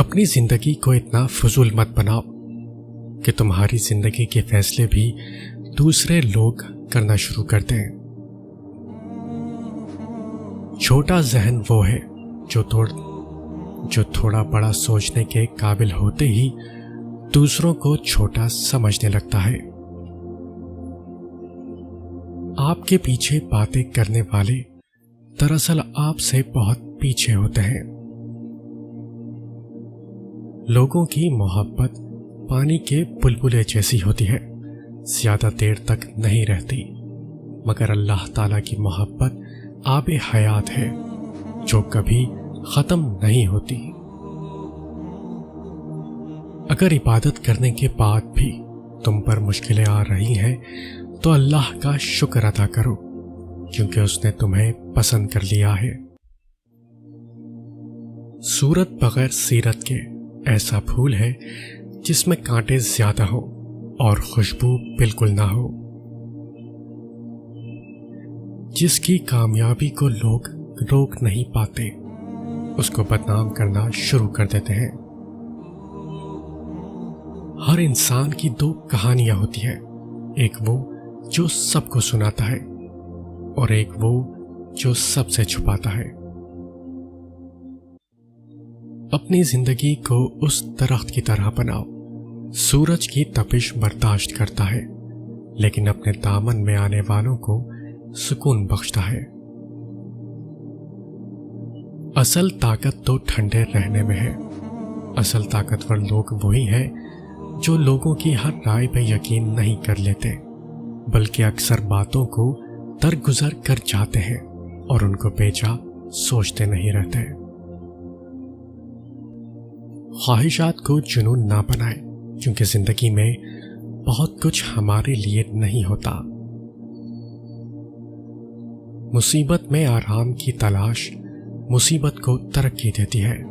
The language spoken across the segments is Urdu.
اپنی زندگی کو اتنا فضول مت بناؤ کہ تمہاری زندگی کے فیصلے بھی دوسرے لوگ کرنا شروع کر دیں۔ چھوٹا ذہن وہ ہے جو تھوڑا بڑا سوچنے کے قابل ہوتے ہی دوسروں کو چھوٹا سمجھنے لگتا ہے۔ آپ کے پیچھے باتیں کرنے والے دراصل آپ سے بہت پیچھے ہوتے ہیں۔ لوگوں کی محبت پانی کے بلبلے جیسی ہوتی ہے، زیادہ دیر تک نہیں رہتی، مگر اللہ تعالیٰ کی محبت آب حیات ہے جو کبھی ختم نہیں ہوتی۔ اگر عبادت کرنے کے بعد بھی تم پر مشکلیں آ رہی ہیں تو اللہ کا شکر ادا کرو، کیونکہ اس نے تمہیں پسند کر لیا ہے۔ صورت بغیر سیرت کے ایسا پھول ہے جس میں کانٹے زیادہ ہو اور خوشبو بالکل نہ ہو، جس کی کامیابی کو لوگ روک نہیں پاتے، اس کو بدنام کرنا شروع کر دیتے ہیں۔ ہر انسان کی دو کہانیاں ہوتی ہیں، ایک وہ جو سب کو سناتا ہے اور ایک وہ جو سب سے چھپاتا ہے۔ اپنی زندگی کو اس درخت کی طرح بناؤ، سورج کی تپش برداشت کرتا ہے لیکن اپنے دامن میں آنے والوں کو سکون بخشتا ہے۔ اصل طاقت تو ٹھنڈے رہنے میں ہے۔ اصل طاقتور لوگ وہی ہیں جو لوگوں کی ہر رائے پہ یقین نہیں کر لیتے، بلکہ اکثر باتوں کو درگزر کر جاتے ہیں اور ان کو بیجا سوچتے نہیں رہتے۔ خواہشات کو جنون نہ بنائے، کیونکہ زندگی میں بہت کچھ ہمارے لیے نہیں ہوتا۔ مصیبت میں آرام کی تلاش مصیبت کو ترقی دیتی ہے۔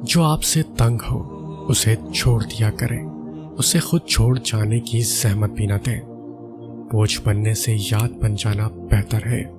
جو آپ سے تنگ ہو اسے چھوڑ دیا کریں، اسے خود چھوڑ جانے کی زحمت بھی نہ دیں۔ بوجھ بننے سے یاد بن جانا بہتر ہے۔